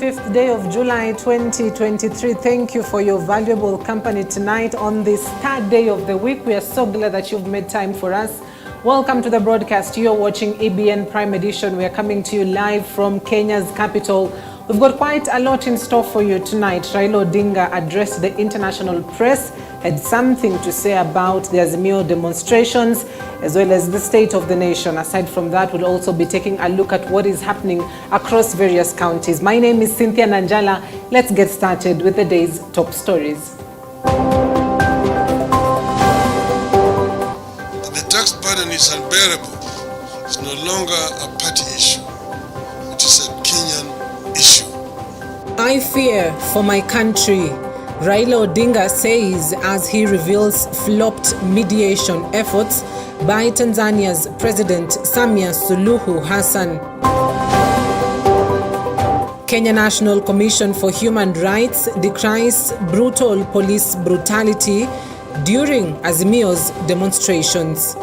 25th day of July 2023. Thank you for your valuable company tonight on this third day of the week. We are so glad that you've made time for us. Welcome to the broadcast. You're watching EBN Prime Edition. We are coming to you live from Kenya's capital. We've got quite a lot in store for you tonight. Raila Odinga addressed the international press, had something to say about the Azimio demonstrations, as well as the state of the nation. Aside from that, we'll also be taking a look at what is happening across various counties. My name is Cynthia Nanjala. Let's get started with the day's top stories. The tax burden is unbearable. It's no longer a party issue. It is a Kenyan issue. I fear for my country, Raila Odinga says as he reveals flopped mediation efforts by Tanzania's President Samia Suluhu Hassan. Kenya National Commission for Human Rights decries brutal police brutality during Azimio's demonstrations.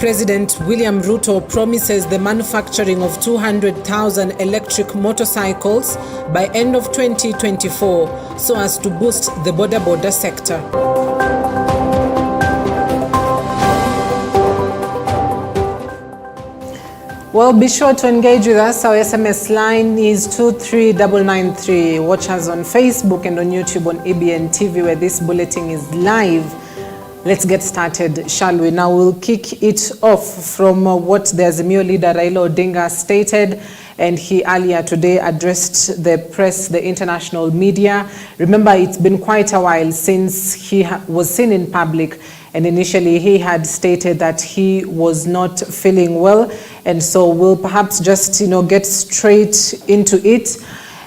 President William Ruto promises the manufacturing of 200,000 electric motorcycles by end of 2024 so as to boost the border sector. Well, be sure to engage with us. Our SMS line is 23993. Watch us on Facebook and on YouTube on EBN TV, where this bulletin is live. Let's get started, shall we? Now we'll kick it off from what the Azimio leader Raila Odinga stated, and he earlier today addressed the press, the international media. Remember, it's been quite a while since he was seen in public, and initially he had stated that he was not feeling well, and so we'll perhaps just get straight into it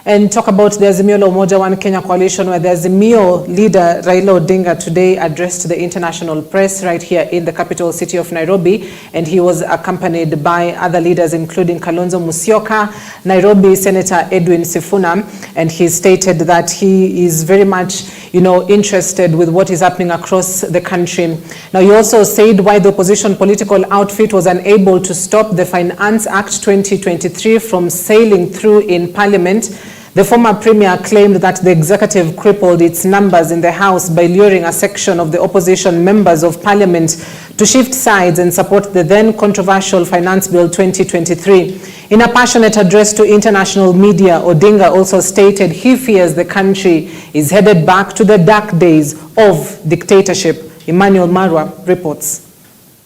and talk about the Azimio la Umoja One Kenya coalition, where the Azimio leader Raila Odinga today addressed the international press right here in the capital city of Nairobi, and he was accompanied by other leaders including Kalonzo Musyoka, Nairobi Senator Edwin Sifuna, and he stated that he is very much interested with what is happening across the country. Now, he also said why the opposition political outfit was unable to stop the Finance Act 2023 from sailing through in Parliament. The former premier claimed that the executive crippled its numbers in the House by luring a section of the opposition members of Parliament to shift sides and support the then controversial Finance Bill 2023. In a passionate address to international media, Odinga also stated he fears the country is headed back to the dark days of dictatorship. Emmanuel Marwa reports.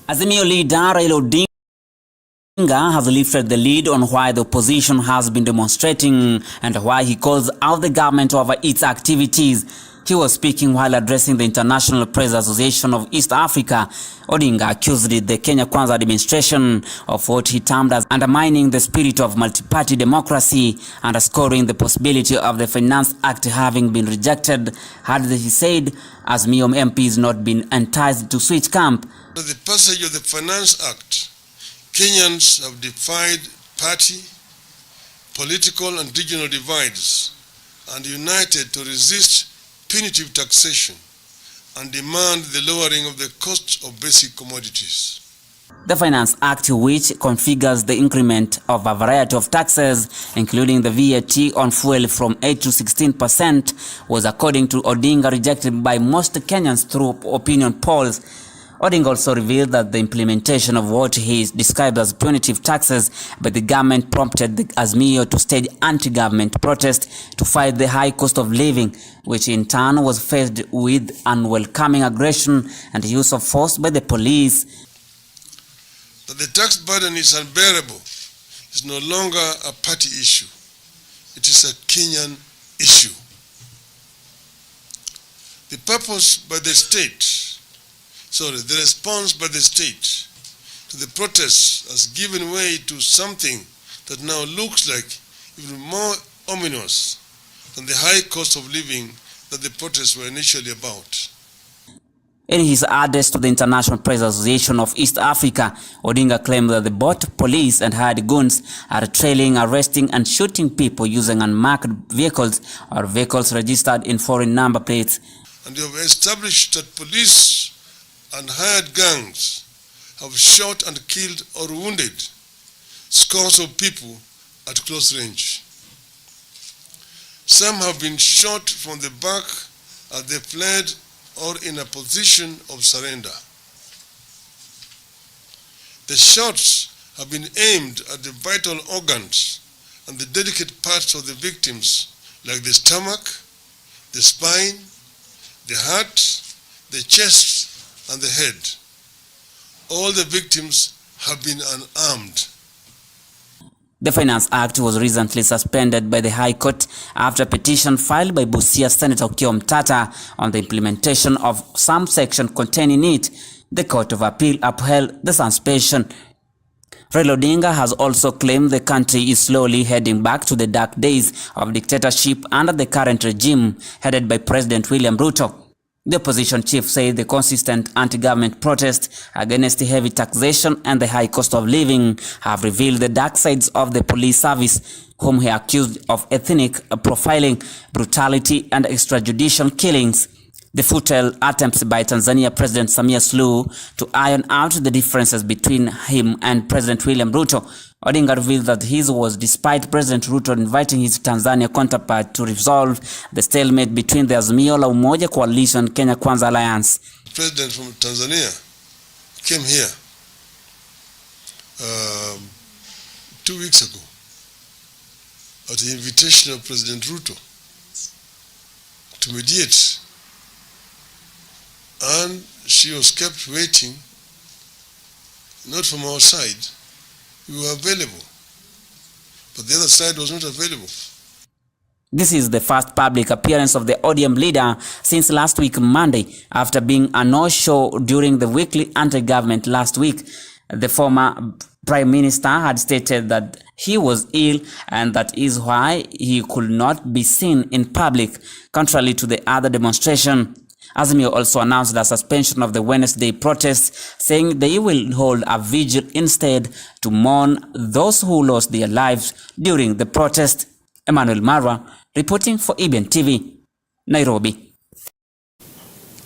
Azimio leader Raila Odinga has lifted the lead on why the opposition has been demonstrating and why he calls out the government over its activities. He was speaking while addressing the International Press Association of East Africa. Odinga accused the Kenya Kwanza administration of what he termed as undermining the spirit of multi-party democracy, underscoring the possibility of the Finance Act having been rejected had, he said, Azimio MPs not been enticed to switch camp. The passage of the Finance Act, Kenyans have defied party, political and regional divides and united to resist punitive taxation and demand the lowering of the cost of basic commodities. The Finance Act, which configures the increment of a variety of taxes, including the VAT on fuel from 8 to 16%, was, according to Odinga, rejected by most Kenyans through opinion polls. Odinga also revealed that the implementation of what he described as punitive taxes by the government prompted the Azimio to stage anti-government protest to fight the high cost of living, which in turn was faced with unwelcoming aggression and use of force by the police. That the tax burden is unbearable is no longer a party issue. It is a Kenyan issue. The response by the state to the protests has given way to something that now looks like even more ominous than the high cost of living that the protests were initially about. In his address to the International Press Association of East Africa, Odinga claimed that both police and hired goons are trailing, arresting and shooting people using unmarked vehicles or vehicles registered in foreign number plates. And they have established that police and hired gangs have shot and killed or wounded scores of people at close range. Some have been shot from the back as they fled or in a position of surrender. The shots have been aimed at the vital organs and the delicate parts of the victims, like the stomach, the spine, the heart, the chest, and the head. All the victims have been unarmed. The Finance Act was recently suspended by the High Court after a petition filed by Busia Senator Okiya Omtatah on the implementation of some section containing it. The Court of Appeal upheld the suspension. Raila Odinga has also claimed the country is slowly heading back to the dark days of dictatorship under the current regime headed by President William Ruto. The opposition chief said the consistent anti-government protests against the heavy taxation and the high cost of living have revealed the dark sides of the police service, whom he accused of ethnic profiling, brutality, and extrajudicial killings. The futile attempts by Tanzania President Samia Suluhu to iron out the differences between him and President William Ruto. Odinga revealed that his was despite President Ruto inviting his Tanzania counterpart to resolve the stalemate between the Azimio la Umoja Coalition and Kenya Kwanza Alliance. The President from Tanzania came here 2 weeks ago at the invitation of President Ruto to mediate, and she was kept waiting, not from our side. We were available, but the other side was not available. This is the first public appearance of the ODM leader since last week Monday, after being a no-show during the weekly anti-government last week. The former Prime Minister had stated that he was ill and that is why he could not be seen in public, contrary to the other demonstration. Azimio also announced the suspension of the Wednesday protests, saying they will hold a vigil instead to mourn those who lost their lives during the protest. Emmanuel Marwa, reporting for EBN TV, Nairobi.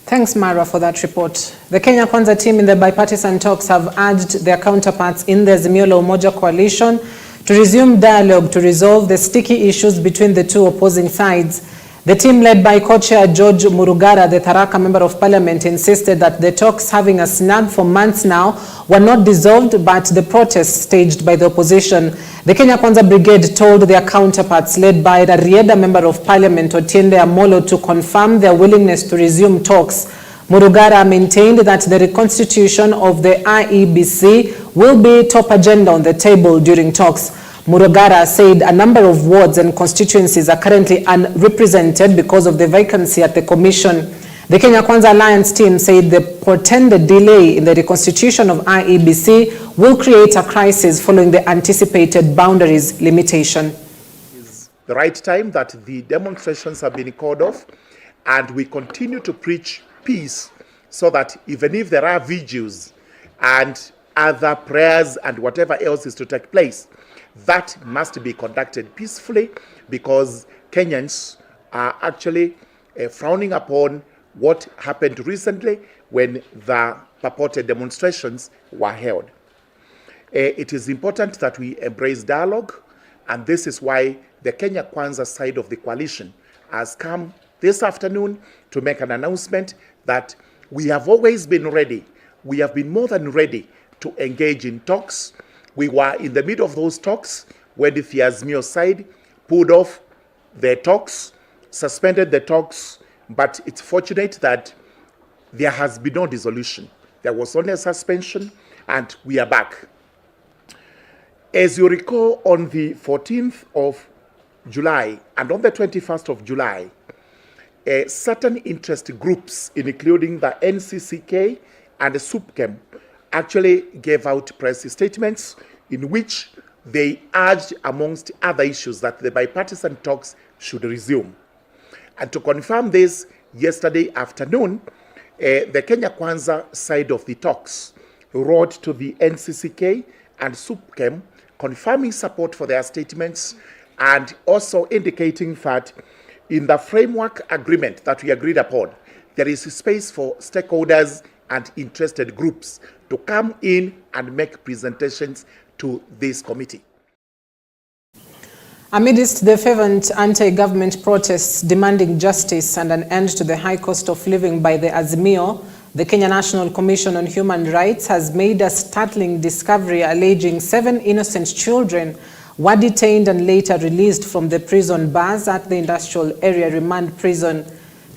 Thanks, Marwa, for that report. The Kenya Kwanza team in the bipartisan talks have urged their counterparts in the Azimio la Umoja coalition to resume dialogue to resolve the sticky issues between the two opposing sides. The team led by co-chair George Murugara, the Tharaka Member of Parliament, insisted that the talks, having a snag for months now, were not dissolved but the protests staged by the opposition. The Kenya Kwanza Brigade told their counterparts led by the Rieda Member of Parliament Otiende Amolo to confirm their willingness to resume talks. Murugara maintained that the reconstitution of the IEBC will be top agenda on the table during talks. Murugara said a number of wards and constituencies are currently unrepresented because of the vacancy at the commission. The Kenya Kwanza Alliance team said the portended delay in the reconstitution of IEBC will create a crisis following the anticipated boundaries limitation. It's the right time that the demonstrations have been called off, and we continue to preach peace so that even if there are vigils and other prayers and whatever else is to take place, that must be conducted peacefully, because Kenyans are actually frowning upon what happened recently when the purported demonstrations were held. It is important that we embrace dialogue, and this is why the Kenya Kwanza side of the coalition has come this afternoon to make an announcement that we have always been ready. We have been more than ready to engage in talks. We were in the middle of those talks when the Azimio side pulled off the talks, suspended the talks, but it's fortunate that there has been no dissolution. There was only a suspension, and we are back. As you recall, on the 14th of July and on the 21st of July, certain interest groups, including the NCCK and the SUPKEM, actually gave out press statements in which they urged, amongst other issues, that the bipartisan talks should resume. And to confirm this, yesterday afternoon, the Kenya Kwanza side of the talks wrote to the NCCK and SUPKEM confirming support for their statements, and also indicating that in the framework agreement that we agreed upon, there is space for stakeholders and interested groups to come in and make presentations to this committee. Amidst the fervent anti-government protests demanding justice and an end to the high cost of living by the Azimio, the Kenya National Commission on Human Rights has made a startling discovery alleging 7 innocent children were detained and later released from the prison bars at the Industrial Area Remand Prison.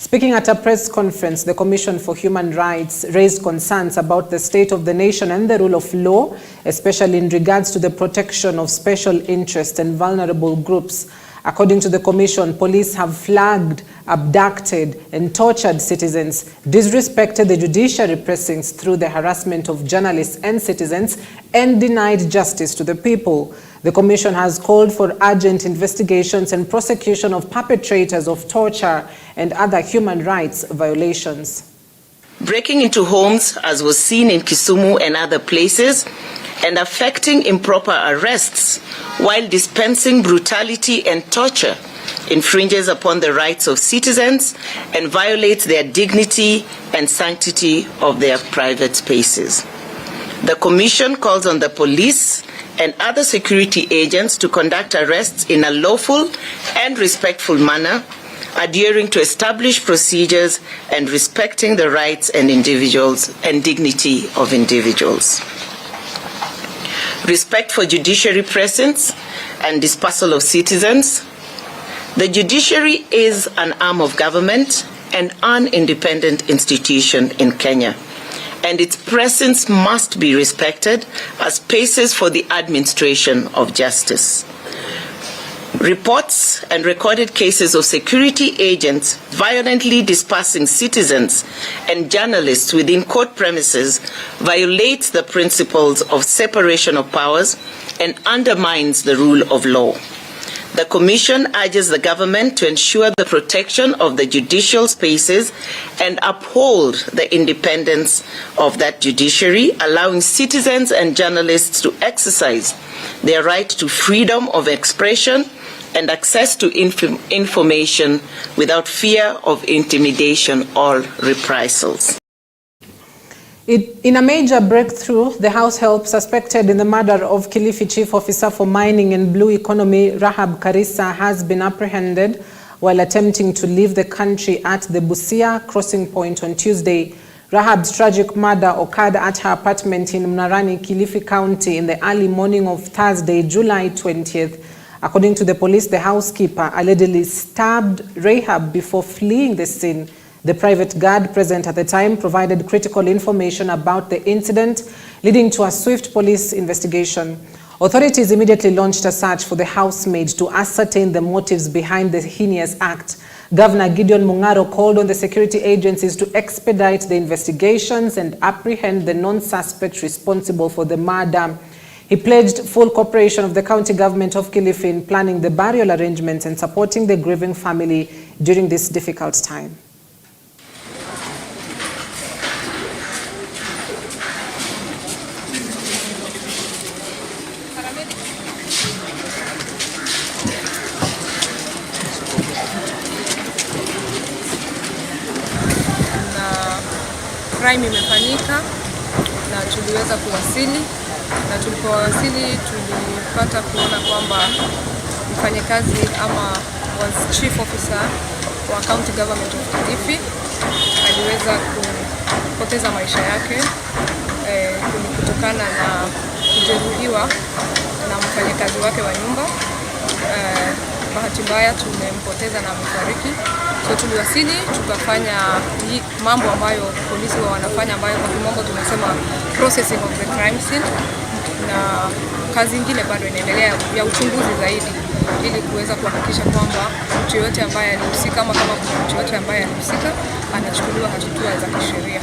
Speaking at a press conference, the Commission for Human Rights raised concerns about the state of the nation and the rule of law, especially in regards to the protection of special interests and vulnerable groups. According to the Commission, police have flagged, abducted, and tortured citizens, disrespected the judiciary precincts through the harassment of journalists and citizens, and denied justice to the people. The Commission has called for urgent investigations and prosecution of perpetrators of torture and other human rights violations. Breaking into homes, as was seen in Kisumu and other places, and affecting improper arrests while dispensing brutality and torture infringes upon the rights of citizens and violates their dignity and sanctity of their private spaces. The Commission calls on the police and other security agents to conduct arrests in a lawful and respectful manner, adhering to established procedures and respecting the rights and individuals and dignity of individuals. Respect for judiciary presence and dispersal of citizens. The judiciary is an arm of government and an independent institution in Kenya, and its presence must be respected as spaces for the administration of justice. Reports and recorded cases of security agents violently dispersing citizens and journalists within court premises violates the principles of separation of powers and undermines the rule of law. The Commission urges the government to ensure the protection of the judicial spaces and uphold the independence of that judiciary, allowing citizens and journalists to exercise their right to freedom of expression and access to information without fear of intimidation or reprisals. In a major breakthrough, the House help suspected in the murder of Kilifi Chief Officer for Mining and Blue Economy, Rahab Karisa, has been apprehended while attempting to leave the country at the Busia crossing point on Tuesday. Rahab's tragic murder occurred at her apartment in Mnarani, Kilifi County in the early morning of Thursday, July 20th. According to the police, the housekeeper allegedly stabbed Rahab before fleeing the scene. The private guard present at the time provided critical information about the incident, leading to a swift police investigation. Authorities immediately launched a search for the housemaid to ascertain the motives behind the heinous act. Governor Gideon Mung'aro called on the security agencies to expedite the investigations and apprehend the non-suspect responsible for the murder. He pledged full cooperation of the county government of Kilifi in planning the burial arrangements and supporting the grieving family during this difficult time. Crime imefanyika na tuliweza kuwasili, na tulipowasili tulipata kuona kwamba mfanyakazi ama was chief officer wa county government of Kilifi aliweza kupoteza maisha yake kutokana na kujeruhiwa na mfanyakazi wake wa nyumba. Bahati mbaya tumempoteza na amefariki. So tuliwasili tukafanya mambo ambayo polisi wanafanya, ambayo kwa kimombo tunasema processing of the crime scene, na kazi nyingine bado inaendelea ya uchunguzi zaidi ili kuweza kuhakikisha kwamba mtu yote ambaye alihusika ama kama kuna mtu yote ambaye alihusika anachukuliwa hatua za kisheria.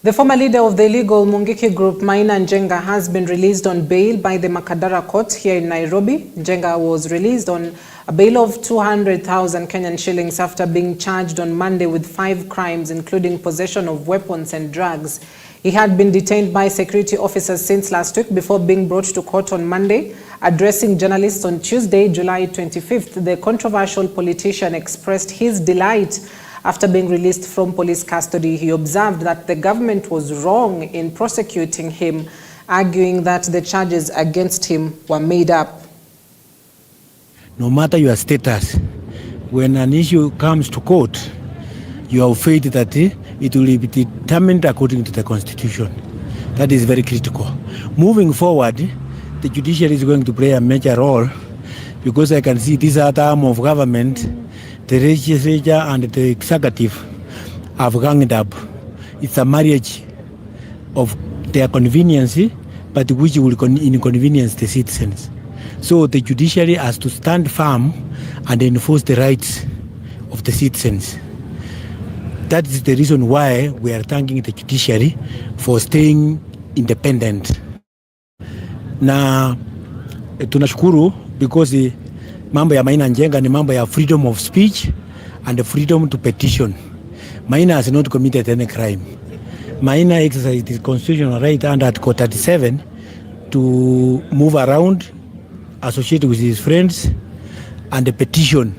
The former leader of the illegal Mungiki group, Maina Njenga, has been released on bail by the Makadara court here in Nairobi. Njenga was released on a bail of 200,000 Kenyan shillings after being charged on Monday with 5 crimes, including possession of weapons and drugs. He had been detained by security officers since last week before being brought to court on Monday. Addressing journalists on Tuesday, July 25th, the controversial politician expressed his delight after being released from police custody. He observed that the government was wrong in prosecuting him, arguing that the charges against him were made up. no matter your status, when an issue comes to court, you have faith that it will be determined according to the Constitution. That is very critical. Moving forward, the judiciary is going to play a major role, because I can see this other arm of government, the legislature and the executive, have ganged up. It's a marriage of their convenience, but which will inconvenience the citizens. So the judiciary has to stand firm and enforce the rights of the citizens. That is the reason why we are thanking the judiciary for staying independent. Na tunashukuru because mambo ya Maina Njenga ni mambo ya freedom of speech and the freedom to petition. Maina has not committed any crime. Maina exercised his constitutional right under Article 37 to move around, associate with his friends, and the petition,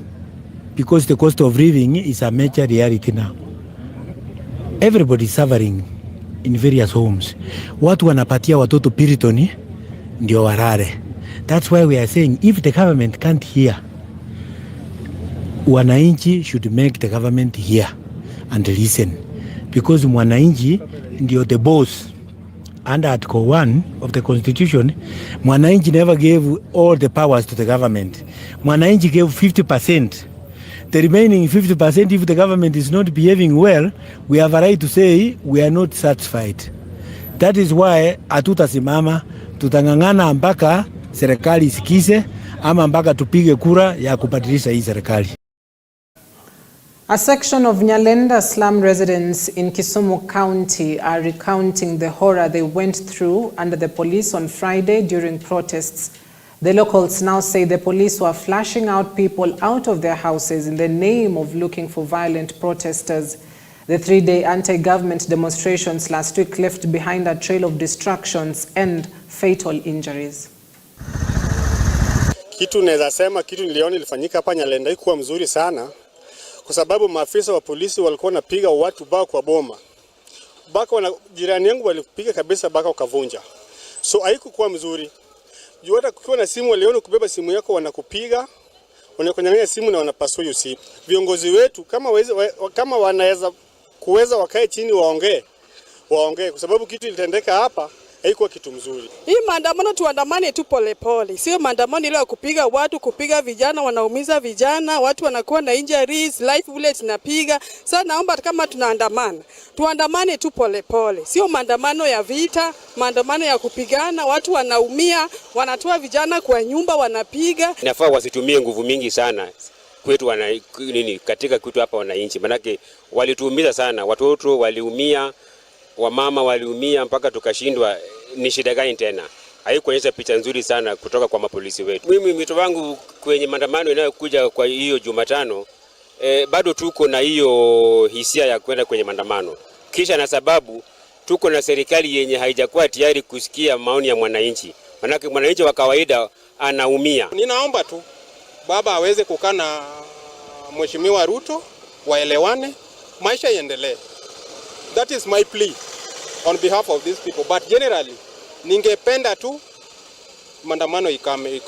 because the cost of living is a major reality now. Everybody is suffering in various homes. Watu wanapatia watoto piritoni ndio warare. That's why we are saying if the government can't hear, wananchi should make the government hear and listen, because mwananchi ndio the boss. Under Article 1 of the Constitution, mwananchi never gave all the powers to the government. Mwananchi gave 50%. The remaining 50%, if the government is not behaving well, we have a right to say we are not satisfied. That is why hatutasimama, tutangangana mpaka serikali isikize ama mpaka tupige kura ya kubadilisha hii serikali. A section of Nyalenda slum residents in Kisumu County are recounting the horror they went through under the police on Friday during protests. The locals now say the police were flashing out people out of their houses in the name of looking for violent protesters. The three-day anti-government demonstrations last week left behind a trail of destructions and fatal injuries. Kitu naweza sema, kitu niliona ilifanyika hapa Nyalenda ikuwa mzuri sana, kwa sababu maafisa wa polisi walikuwa wanapiga watu baka kwa boma. Jirani yangu walipiga kabisa baka ukavunja. So haikuwa mzuri. Juu hata kukiwa na simu waliona kubeba simu yako wanakupiga, wanakunyang'anya simu na wanapasua hiyo simu. Viongozi wetu kama wanaweza kuweza wakae chini waongee kwa sababu kitu ilitendeka hapa haikuwa kitu mzuri. Hii maandamano tuandamane tu polepole. Sio maandamano ile ya kupiga watu, kupiga vijana, wanaumiza vijana, watu wanakuwa na injuries, life bullets napiga. Sasa naomba kama tunaandamana, tuandamane tu polepole. Sio maandamano ya vita, maandamano ya kupigana, watu wanaumia, wanatoa vijana kwa nyumba wanapiga. Inafaa wasitumie nguvu mingi sana kwetu katika kwetu hapa wananchi. Manake walituumiza sana, watoto waliumia, wamama waliumia mpaka tukashindwa ni shida gani tena. Haikuonyesha picha nzuri sana kutoka kwa mapolisi wetu. Mimi mwito wangu kwenye maandamano inayokuja kwa hiyo Jumatano, bado tuko na hiyo hisia ya kwenda kwenye maandamano. Kisha na sababu tuko na serikali yenye haijakuwa tayari kusikia maoni ya mwananchi. Manake mwananchi wa kawaida anaumia. Ninaomba tu baba aweze kukaa na Mheshimiwa Ruto, waelewane, maisha iendelee. That is my plea on behalf of these people. But generally, ningependa tu maandamano ikame.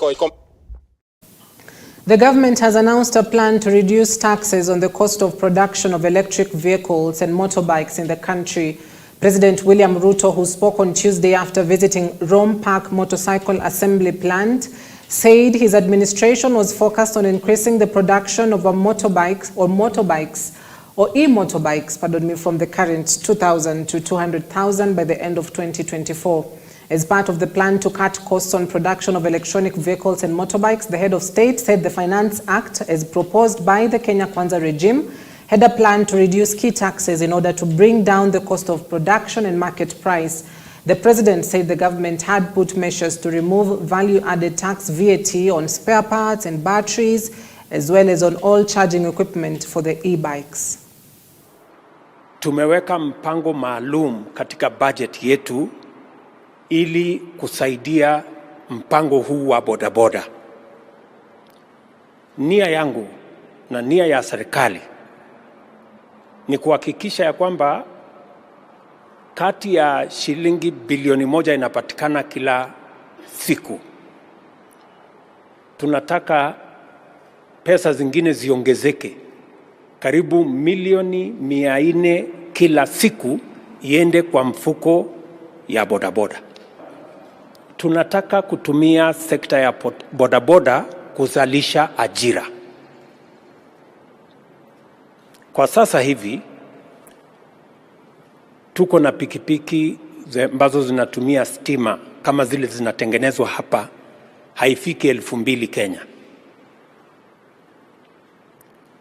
The government has announced a plan to reduce taxes on the cost of production of electric vehicles and motorbikes in the country. President William Ruto, who spoke on Tuesday after visiting Rome Park Motorcycle Assembly Plant, said his administration was focused on increasing the production of e-motorbikes, from the current 2,000 to 200,000 by the end of 2024. As part of the plan to cut costs on production of electronic vehicles and motorbikes, the head of state said the Finance Act, as proposed by the Kenya Kwanza regime, had a plan to reduce key taxes in order to bring down the cost of production and market price. The president said the government had put measures to remove value-added tax VAT on spare parts and batteries, as well as on all charging equipment for the e-bikes. Tumeweka mpango maalum katika budget yetu ili kusaidia mpango huu wa bodaboda. Nia yangu na nia ya serikali ni kuhakikisha ya kwamba kati ya shilingi bilioni 1 inapatikana kila siku. Tunataka pesa zingine ziongezeke, karibu milioni 400 kila siku iende kwa mfuko ya bodaboda. Tunataka kutumia sekta ya bodaboda kuzalisha ajira. Kwa sasa hivi tuko na pikipiki ambazo zinatumia stima kama zile zinatengenezwa hapa, haifiki 2000 Kenya.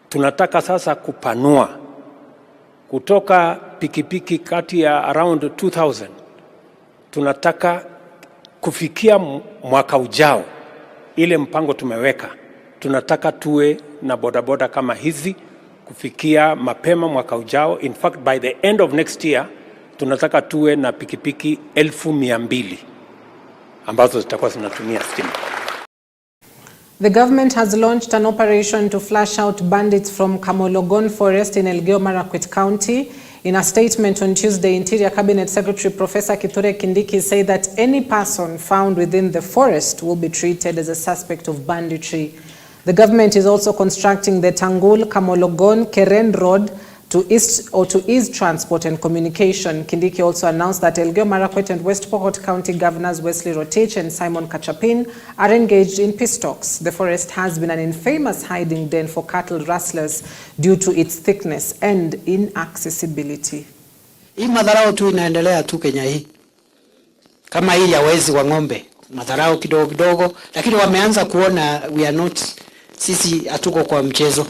Tunataka sasa kupanua kutoka pikipiki kati ya around 2000, tunataka kufikia mwaka ujao, ile mpango tumeweka, tunataka tuwe na bodaboda kama hizi kufikia mapema mwaka ujao. In fact, by the end of next year, tunataka tuwe na pikipiki 200,000 ambazo zitakuwa zinatumia stima. The government has launched an operation to flush out bandits from Kamologon Forest in Elgeyo Marakwet County. In a statement on Tuesday, Interior Cabinet Secretary Professor Kithure Kindiki said that any person found within the forest will be treated as a suspect of banditry. The government is also constructing the Tangul Kamologon Keren Road to ease transport and communication. Kindiki also announced that Elgeyo Marakwet and West Pokot County Governors Wesley Rotich and Simon Kachapin are engaged in peace talks. The forest has been an infamous hiding den for cattle rustlers due to its thickness and inaccessibility. Hii madharau tu inaendelea tu Kenya hii. Kama hii ya wezi wa ng'ombe, madharau kidogo kidogo, lakini wameanza kuona we are not, sisi hatuko kwa mchezo.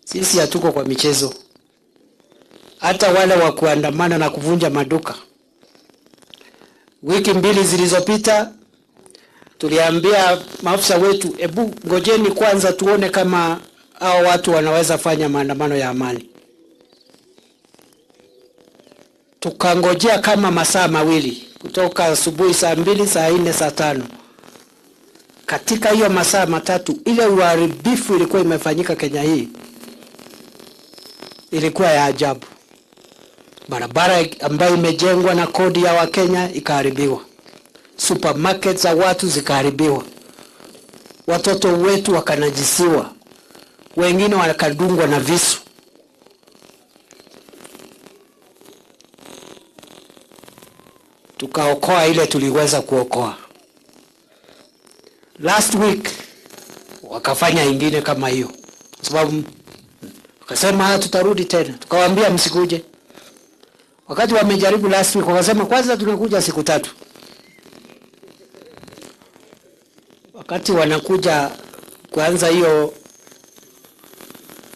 Sisi hatuko kwa michezo. Hata wale wa kuandamana na kuvunja maduka. Wiki 2 zilizopita tuliambia maafisa wetu, ebu ngojeni kwanza tuone kama hao watu wanaweza fanya maandamano ya amani. Tukangojea kama masaa 2 kutoka asubuhi saa 2, saa 4, saa 5. Katika hiyo masaa 3 ile uharibifu ilikuwa imefanyika Kenya hii ilikuwa ya ajabu. Barabara ambayo imejengwa na kodi ya Wakenya ikaharibiwa. Supermarkets za watu zikaharibiwa. Watoto wetu wakanajisiwa. Wengine wakadungwa na visu. Tukaokoa ile tuliweza kuokoa. Last week wakafanya ingine kama hiyo. Sababu wakasema tutarudi tena. Tukawaambia msikuje. Wakati wamejaribu last week wakasema kwanza tunakuja siku 3. Wakati wanakuja kuanza hiyo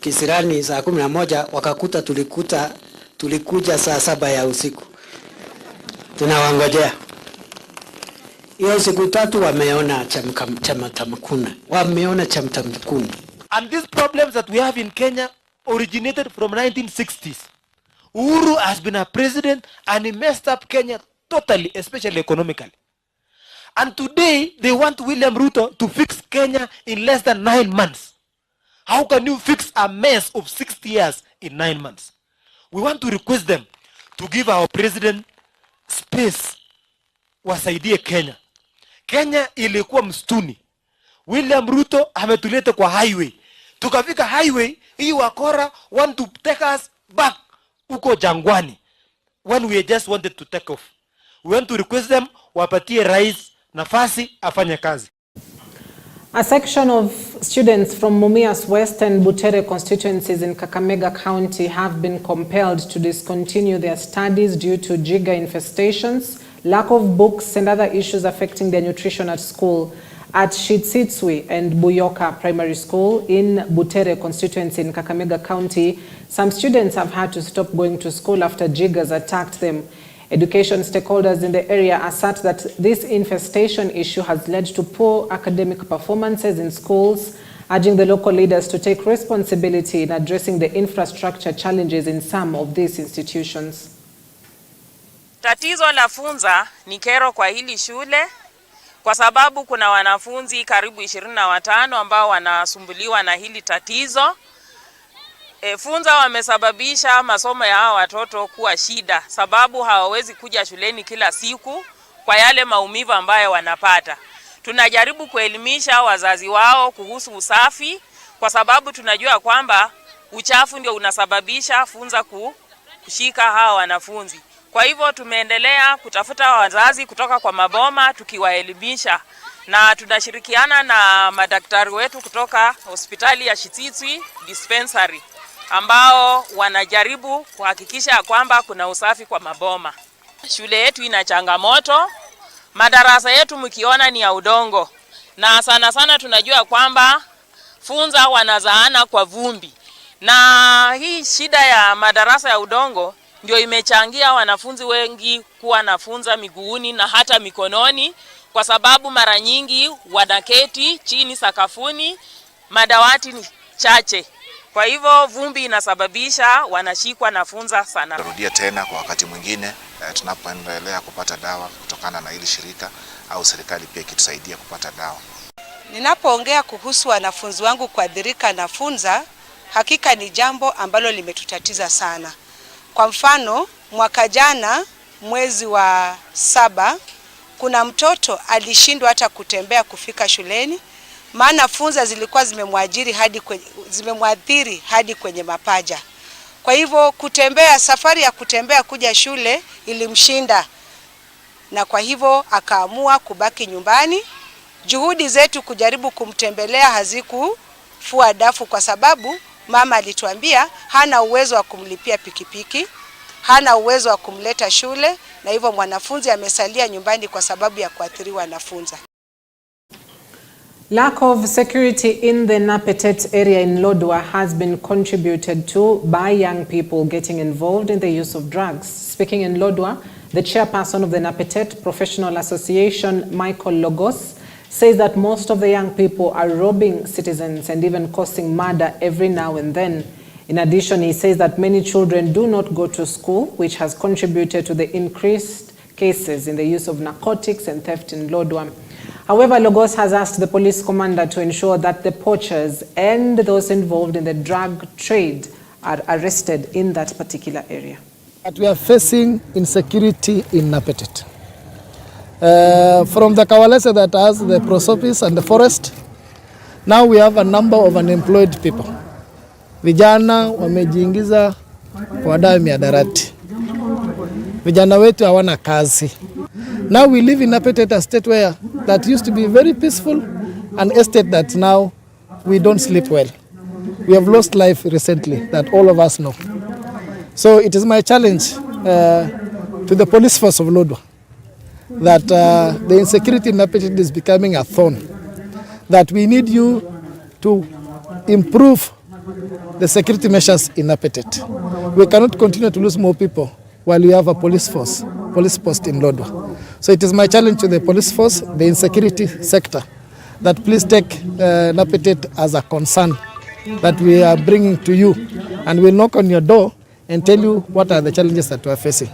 kisirani saa 11 wakakuta tulikuja saa 7 ya usiku. Tunawangojea. Hiyo siku 3 wameona chamtamkuna. Wameona chamtamkuna. And these problems that we have in Kenya originated from 1960s. Uhuru has been a president and he messed up Kenya totally, especially economically. And today they want William Ruto to fix Kenya in less than 9 months. How can you fix a mess of 60 years in 9 months? We want to request them to give our president space wasaidie Kenya. Kenya ilikuwa mstuni. William Ruto ametuleta kwa highway. Tukafika highway, hii wakora want to take us back uko jangwani when we just wanted to take off. We want to request them wapatie rais nafasi afanye kazi. A section of students from Mumias West and Butere constituencies in Kakamega County have been compelled to discontinue their studies due to jiga infestations, lack of books and other issues affecting their nutrition at school. At Shitsitswi and Buyoka Primary School in Butere constituency in Kakamega County, some students have had to stop going to school after jiggers attacked them. Education stakeholders in the area assert that this infestation issue has led to poor academic performances in schools, urging the local leaders to take responsibility in addressing the infrastructure challenges in some of these institutions. Tatizo la funza ni kero kwa hili shule kwa sababu kuna wanafunzi karibu 25 ambao wanasumbuliwa na hili tatizo. Funza wamesababisha masomo ya hawa watoto kuwa shida sababu hawawezi kuja shuleni kila siku kwa yale maumivu ambayo wanapata. tunajaribu kuelimisha wazazi wao kuhusu usafi, kwa sababu tunajua kwamba uchafu ndio unasababisha funza kushika hawa wanafunzi. Kwa hivyo tumeendelea kutafuta wazazi kutoka kwa maboma tukiwaelimisha, na tunashirikiana na madaktari wetu kutoka hospitali ya Shititwi dispensary ambao wanajaribu kuhakikisha kwamba kuna usafi kwa maboma. Shule yetu ina changamoto, madarasa yetu mkiona ni ya udongo, na sana sana tunajua kwamba funza wanazaana kwa vumbi, na hii shida ya madarasa ya udongo ndio imechangia wanafunzi wengi kuwa na funza miguuni na hata mikononi, kwa sababu mara nyingi wanaketi chini sakafuni, madawati ni chache. Kwa hivyo vumbi inasababisha wanashikwa na funza sana. Rudia tena kwa wakati mwingine tunapoendelea kupata dawa kutokana na hili shirika au serikali pia ikitusaidia kupata dawa. Ninapoongea kuhusu wanafunzi wangu kuathirika na funza, hakika ni jambo ambalo limetutatiza sana. Kwa mfano, mwaka jana mwezi wa 7 kuna mtoto alishindwa hata kutembea kufika shuleni, maana funza zilikuwa zimemwathiri hadi kwenye mapaja. Kwa hivyo safari ya kutembea kuja shule ilimshinda, na kwa hivyo akaamua kubaki nyumbani. Juhudi zetu kujaribu kumtembelea hazikufua dafu, kwa sababu mama alituambia hana uwezo wa kumlipia pikipiki, hana uwezo wa kumleta shule, na hivyo mwanafunzi amesalia nyumbani kwa sababu ya kuathiriwa na funza. Lack of security in the Napetet area in Lodwar has been contributed to by young people getting involved in the use of drugs. Speaking in Lodwar, the chairperson of the Napetet Professional Association, Michael Logos, says that most of the young people are robbing citizens and even causing murder every now and then. In addition, he says that many children do not go to school, which has contributed to the increased cases in the use of narcotics and theft in Lodwar. However, Logos has asked the police commander to ensure that the poachers and those involved in the drug trade are arrested in that particular area. We are facing insecurity in Napetet. From the Kawalese that has the prosopis and the forest, now we have a number of unemployed people. Vijana wamejiingiza kwa dawa ya mihadarati. Vijana wetu hawana kazi. Now we live in Napetet, a state where that used to be very peaceful, an estate that now we don't sleep well. We have lost life recently, that all of us know. So it is my challenge to the police force of Lodwar that the insecurity in Napetet is becoming a thorn, that we need you to improve the security measures in Napetet. We cannot continue to lose more people while we have a police post in Lodwar. So it is my challenge to the police force, the insecurity sector, that please take Napetet as a concern that we are bringing to you, and we'll knock on your door and tell you what are the challenges that we are facing.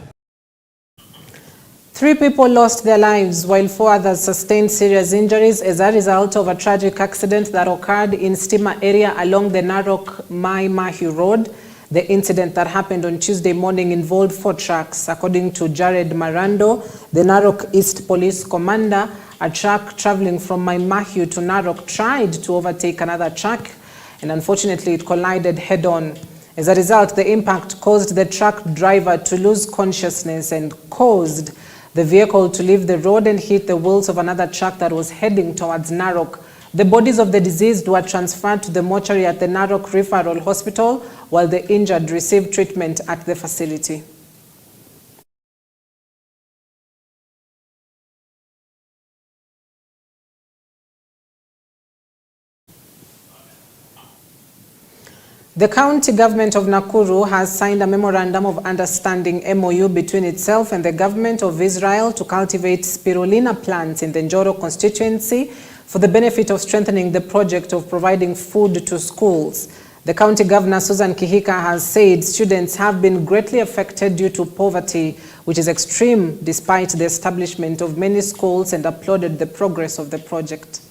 3 people lost their lives while 4 others sustained serious injuries as a result of a tragic accident that occurred in Stima area along the Narok Mai Mahiu Road. The incident that happened on Tuesday morning involved 4 trucks. According to Jared Marando, the Narok East Police Commander, a truck traveling from Mai Mahiu to Narok tried to overtake another truck, and unfortunately it collided head-on. As a result, the impact caused the truck driver to lose consciousness and caused the vehicle to leave the road and hit the wheels of another truck that was heading towards Narok. The bodies of the deceased were transferred to the mortuary at the Narok Referral Hospital, while the injured received treatment at the facility. The county government of Nakuru has signed a memorandum of understanding MOU between itself and the government of Israel to cultivate spirulina plants in the Njoro constituency for the benefit of strengthening the project of providing food to schools. The county governor, Susan Kihika, has said students have been greatly affected due to poverty, which is extreme despite the establishment of many schools, and applauded the progress of the project.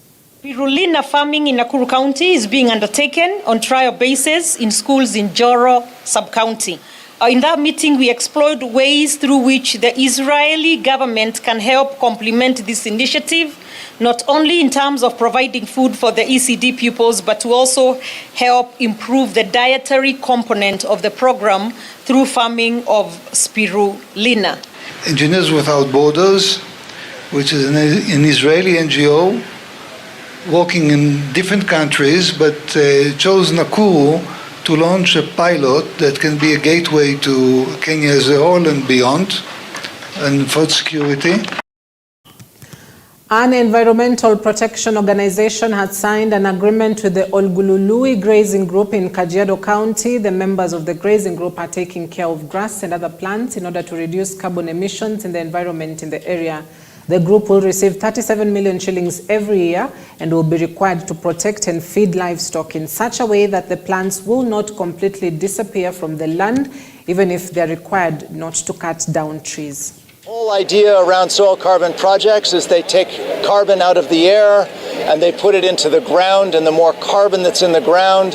Spirulina farming in Nakuru County is being undertaken on trial basis in schools in Njoro sub-county. In that meeting, we explored ways through which the Israeli government can help complement this initiative, not only in terms of providing food for the ECD pupils, but to also help improve the dietary component of the program through farming of spirulina. Engineers Without Borders, which is an Israeli NGO working in different countries, but chose Nakuru to launch a pilot that can be a gateway to Kenya as a whole and beyond, and food security. An environmental protection organization had signed an agreement with the Olgulului Grazing Group in Kajiado County. The members of the grazing group are taking care of grass and other plants in order to reduce carbon emissions in the environment in the area. The group will receive 37 million shillings every year and will be required to protect and feed livestock in such a way that the plants will not completely disappear from the land, even if they are required not to cut down trees. The whole idea around soil carbon projects is they take carbon out of the air and they put it into the ground, and the more carbon that's in the ground,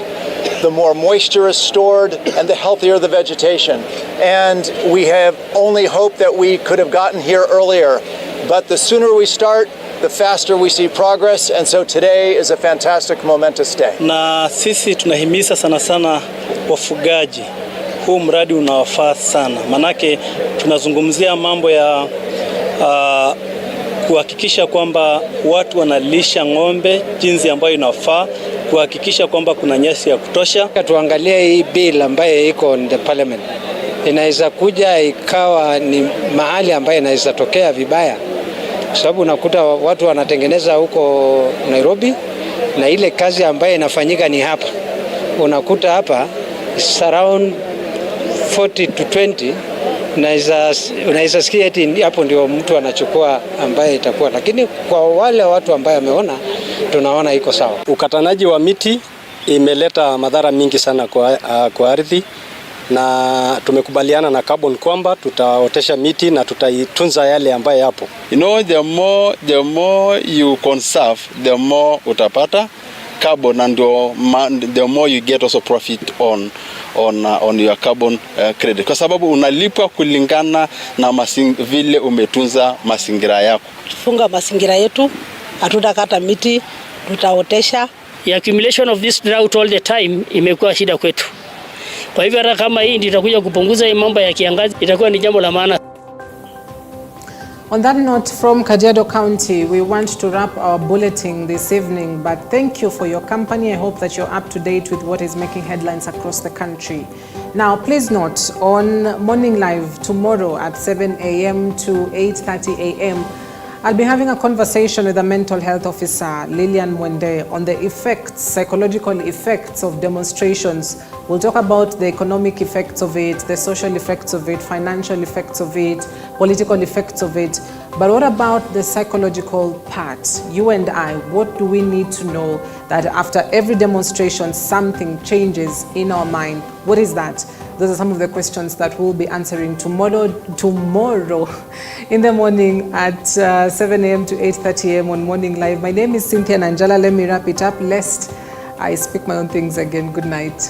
the more moisture is stored and the healthier the vegetation. And we have only hope that we could have gotten here earlier. But the sooner we start, the faster we see progress, and so today is a fantastic, momentous day. Na sisi tunahimiza sana sana wafugaji. Huu mradi unawafaa sana. Manake tunazungumzia mambo ya kuhakikisha kwamba watu wanalisha ng'ombe jinsi ambayo inafaa, kuhakikisha kwamba kuna nyasi ya kutosha. Tuangalie hii bill ambayo iko in the parliament. Inaweza kuja ikawa ni mahali ambayo inaweza tokea vibaya. Kwa sababu unakuta watu wanatengeneza huko Nairobi na ile kazi ambayo inafanyika ni hapa. Unakuta hapa around 40 to 20, unaweza sikia eti hapo ndio mtu anachukua ambaye itakuwa, lakini kwa wale watu ambao wameona, tunaona iko sawa. Ukatanaji wa miti imeleta madhara mingi sana kwa ardhi, na tumekubaliana na carbon kwamba tutaotesha miti na tutaitunza yale ambayo yapo. You know, the more you conserve, the more utapata carbon, and the more you get also profit on your carbon credit, kwa sababu unalipwa kulingana na vile umetunza mazingira yako. Tufunga mazingira yetu, hatutakata miti, tutaotesha. The accumulation of this drought all the time imekuwa shida kwetu. Kwa hivyo hata kama hii ndio itakuja kupunguza mambo ya kiangazi, itakuwa ni jambo la maana. On that note, from Kajiado County, we want to wrap our bulletin this evening, but thank you for your company. I hope that you're up to date with what is making headlines across the country. Now, please note, on Morning Live tomorrow at 7 a.m. to 8:30 a.m., I'll be having a conversation with a mental health officer, Lillian Mwende, on the effects, psychological effects of demonstrations. We'll talk about the economic effects of it, the social effects of it, financial effects of it, political effects of it. But what about the psychological part? You and I, what do we need to know that after every demonstration, something changes in our mind? What is that? Those are some of the questions that we'll be answering tomorrow in the morning at 7 a.m. to 8:30 a.m. on Morning Live. My name is Cynthia Nanjala. Let me wrap it up, lest I speak my own things again. Good night.